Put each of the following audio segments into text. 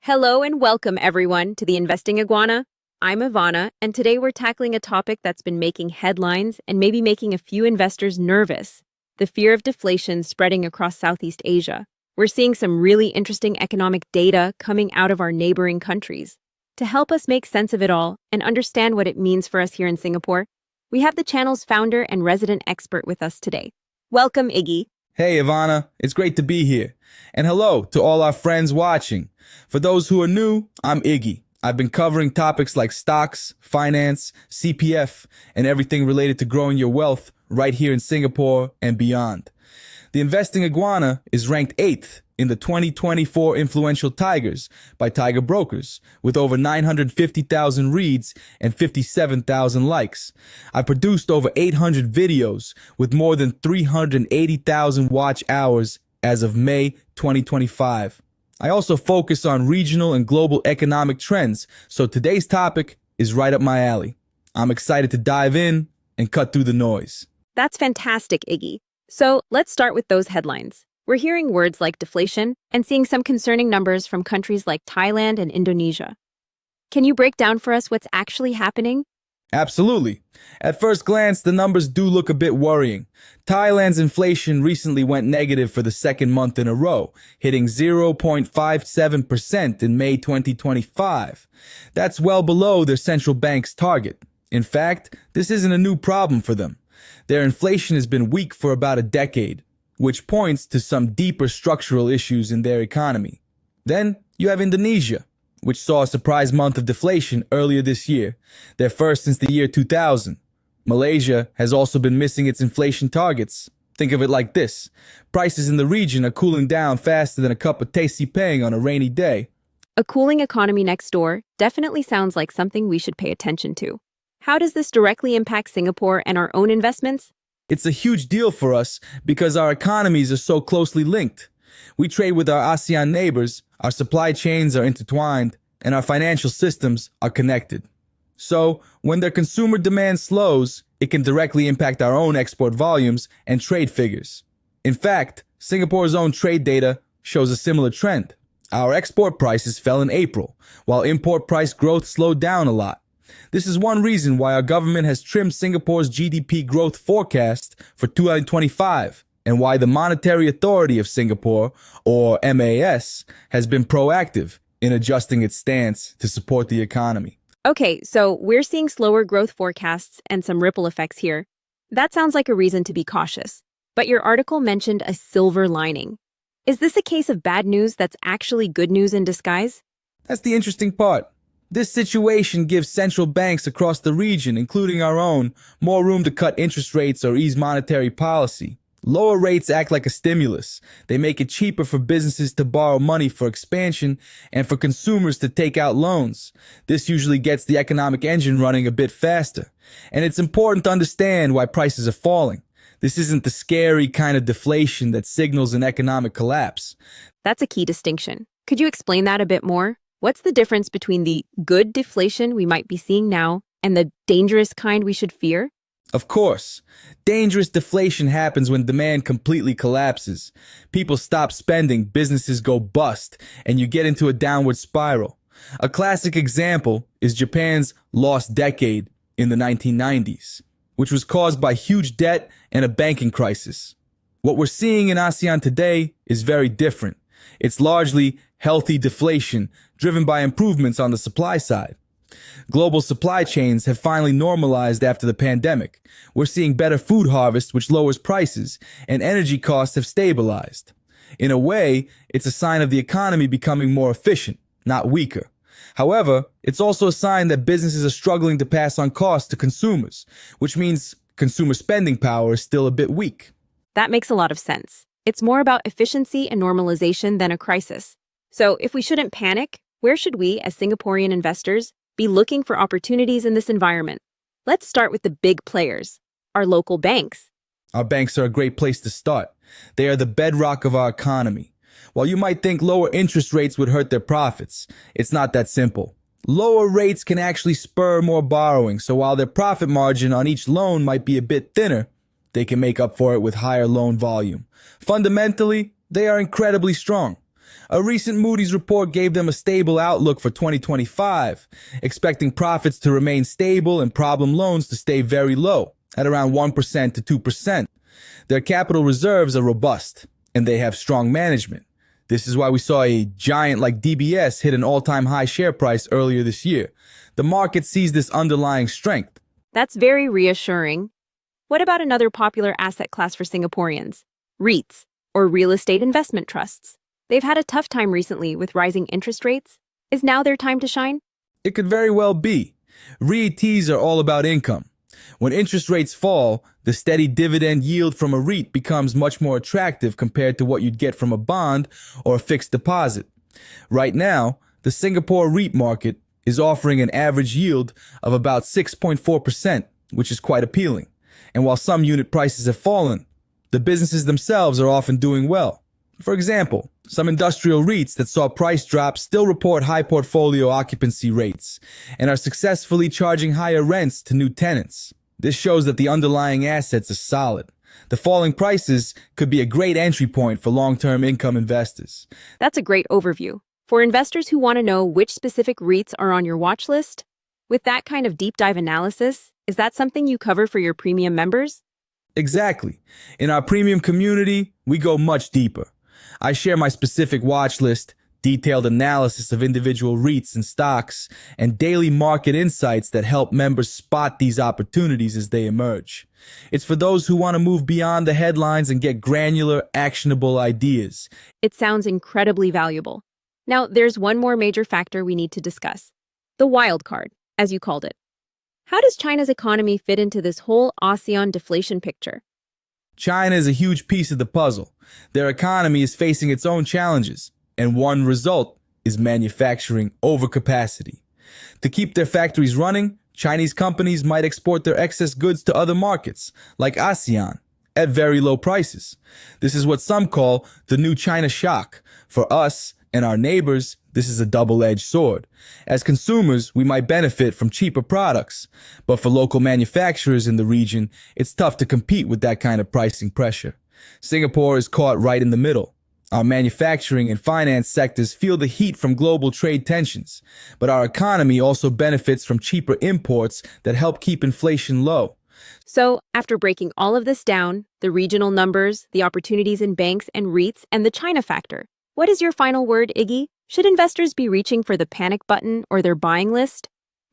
Hello and welcome everyone to the Investing Iguana. I'm Ivana, and today we're tackling a topic that's been making headlines and maybe making a few investors nervous: the fear of deflation spreading across Southeast Asia. We're seeing some really interesting economic data coming out of our neighboring countries. To help us make sense of it all and understand what it means for us here in Singapore, we have the channel's founder and resident expert with us today. Welcome, Iggy. Hey, Ivana, it's great to be here. And hello to all our friends watching. For those who are new, I'm Iggy. I've been covering topics like stocks, finance, CPF, and everything related to growing your wealth right here in Singapore and beyond. The Investing Iguana is ranked 8th in the 2024 Influential Tigers by Tiger Brokers, with over 950,000 reads and 57,000 likes. I've produced over 800 videos with more than 380,000 watch hours as of May 2025. I also focus on regional and global economic trends, so today's topic is right up my alley. I'm excited to dive in and cut through the noise. That's fantastic, Iggy. So let's start with those headlines. We're hearing words like deflation and seeing some concerning numbers from countries like Thailand and Indonesia. Can you break down for us what's actually happening? Absolutely. At first glance, the numbers do look a bit worrying. Thailand's inflation recently went negative for the second month in a row, hitting 0.57% in May 2025. That's well below their central bank's target. In fact, this isn't a new problem for them. Their inflation has been weak for about a decade, which points to some deeper structural issues in their economy. Then you have Indonesia, which saw a surprise month of deflation earlier this year, their first since the year 2000. Malaysia has also been missing its inflation targets. Think of it like this: prices in the region are cooling down faster than a cup of tasty peng on a rainy day. A cooling economy next door definitely sounds like something we should pay attention to. How does this directly impact Singapore and our own investments? It's a huge deal for us because our economies are so closely linked. We trade with our ASEAN neighbors, our supply chains are intertwined, and our financial systems are connected. So, when their consumer demand slows, it can directly impact our own export volumes and trade figures. In fact, Singapore's own trade data shows a similar trend. Our export prices fell in April, while import price growth slowed down a lot. This is one reason why our government has trimmed Singapore's GDP growth forecast for 2025, and why the Monetary Authority of Singapore, or MAS, has been proactive in adjusting its stance to support the economy. Okay, so we're seeing slower growth forecasts and some ripple effects here. That sounds like a reason to be cautious. But your article mentioned a silver lining. Is this a case of bad news that's actually good news in disguise? That's the interesting part. This situation gives central banks across the region, including our own, more room to cut interest rates or ease monetary policy. Lower rates act like a stimulus. They make it cheaper for businesses to borrow money for expansion and for consumers to take out loans. This usually gets the economic engine running a bit faster. And it's important to understand why prices are falling. This isn't the scary kind of deflation that signals an economic collapse. That's a key distinction. Could you explain that a bit more? What's the difference between the good deflation we might be seeing now and the dangerous kind we should fear? Of course, dangerous deflation happens when demand completely collapses. People stop spending, businesses go bust, and you get into a downward spiral. A classic example is Japan's lost decade in the 1990s, which was caused by huge debt and a banking crisis. What we're seeing in ASEAN today is very different. It's largely healthy deflation driven by improvements on the supply side. Global supply chains have finally normalized after the pandemic. We're seeing better food harvest, which lowers prices, and energy costs have stabilized. In a way, it's a sign of the economy becoming more efficient, not weaker. However, it's also a sign that businesses are struggling to pass on costs to consumers, which means consumer spending power is still a bit weak. That makes a lot of sense. It's more about efficiency and normalization than a crisis. So if we shouldn't panic, where should we, as Singaporean investors, be looking for opportunities in this environment? Let's start with the big players, our local banks. Our banks are a great place to start. They are the bedrock of our economy. While you might think lower interest rates would hurt their profits, it's not that simple. Lower rates can actually spur more borrowing, so while their profit margin on each loan might be a bit thinner, they can make up for it with higher loan volume. Fundamentally, they are incredibly strong. A recent Moody's report gave them a stable outlook for 2025, expecting profits to remain stable and problem loans to stay very low, at around 1% to 2%. Their capital reserves are robust, and they have strong management. This is why we saw a giant like DBS hit an all-time high share price earlier this year. The market sees this underlying strength. That's very reassuring. What about another popular asset class for Singaporeans? REITs, or real estate investment trusts. They've had a tough time recently with rising interest rates. Is now their time to shine? It could very well be. REITs are all about income. When interest rates fall, the steady dividend yield from a REIT becomes much more attractive compared to what you'd get from a bond or a fixed deposit. Right now, the Singapore REIT market is offering an average yield of about 6.4%, which is quite appealing. And while some unit prices have fallen, the businesses themselves are often doing well. For example, some industrial REITs that saw price drops still report high portfolio occupancy rates and are successfully charging higher rents to new tenants. This shows that the underlying assets are solid. The falling prices could be a great entry point for long-term income investors. That's a great overview. For investors who want to know which specific REITs are on your watch list, with that kind of deep dive analysis, is that something you cover for your premium members? Exactly. In our premium community, we go much deeper. I share my specific watch list, detailed analysis of individual REITs and stocks, and daily market insights that help members spot these opportunities as they emerge. It's for those who want to move beyond the headlines and get granular, actionable ideas. It sounds incredibly valuable. Now, there's one more major factor we need to discuss. The wild card, as you called it. How does China's economy fit into this whole ASEAN deflation picture? China is a huge piece of the puzzle. Their economy is facing its own challenges, and one result is manufacturing overcapacity. To keep their factories running, Chinese companies might export their excess goods to other markets, like ASEAN, at very low prices. This is what some call the new China shock. For us and our neighbors, this is a double-edged sword. As consumers, we might benefit from cheaper products, but for local manufacturers in the region, it's tough to compete with that kind of pricing pressure. Singapore is caught right in the middle. Our manufacturing and finance sectors feel the heat from global trade tensions, but our economy also benefits from cheaper imports that help keep inflation low. So, after breaking all of this down, the regional numbers, the opportunities in banks and REITs, and the China factor, what is your final word, Iggy? Should investors be reaching for the panic button or their buying list?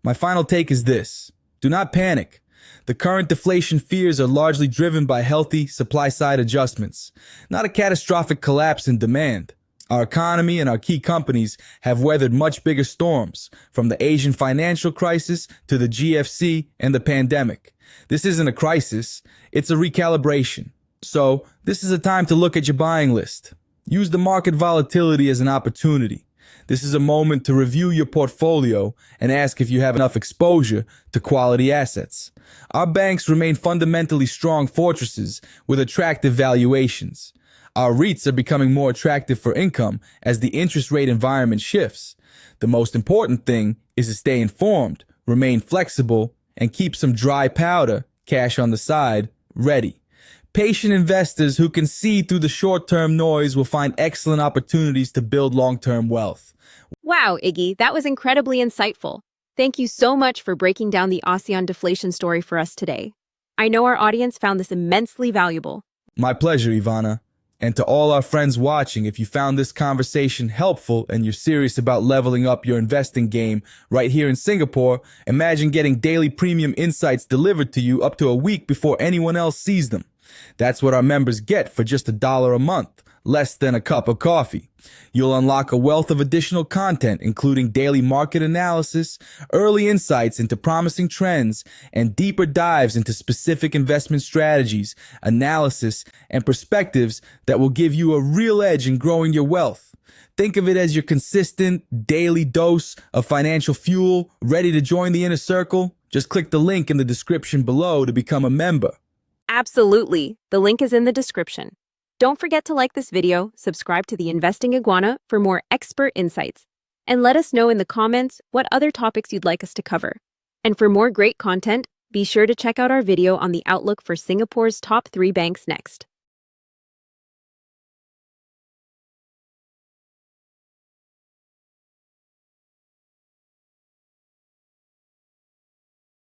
My final take is this. Do not panic. The current deflation fears are largely driven by healthy supply-side adjustments, not a catastrophic collapse in demand. Our economy and our key companies have weathered much bigger storms, from the Asian financial crisis to the GFC and the pandemic. This isn't a crisis, it's a recalibration. So, this is a time to look at your buying list. Use the market volatility as an opportunity. This is a moment to review your portfolio and ask if you have enough exposure to quality assets. Our banks remain fundamentally strong fortresses with attractive valuations. Our REITs are becoming more attractive for income as the interest rate environment shifts. The most important thing is to stay informed, remain flexible, and keep some dry powder, cash on the side, ready. Patient investors who can see through the short-term noise will find excellent opportunities to build long-term wealth. Wow, Iggy, that was incredibly insightful. Thank you so much for breaking down the ASEAN deflation story for us today. I know our audience found this immensely valuable. My pleasure, Ivana. And to all our friends watching, if you found this conversation helpful and you're serious about leveling up your investing game right here in Singapore, imagine getting daily premium insights delivered to you up to a week before anyone else sees them. That's what our members get for just $1 a month, less than a cup of coffee. You'll unlock a wealth of additional content, including daily market analysis, early insights into promising trends, and deeper dives into specific investment strategies, analysis, and perspectives that will give you a real edge in growing your wealth. Think of it as your consistent, daily dose of financial fuel, ready to join the inner circle? Just click the link in the description below to become a member. Absolutely. The link is in the description. Don't forget to like this video, subscribe to the Investing Iguana for more expert insights, and let us know in the comments what other topics you'd like us to cover. And for more great content, be sure to check out our video on the outlook for Singapore's top 3 banks next.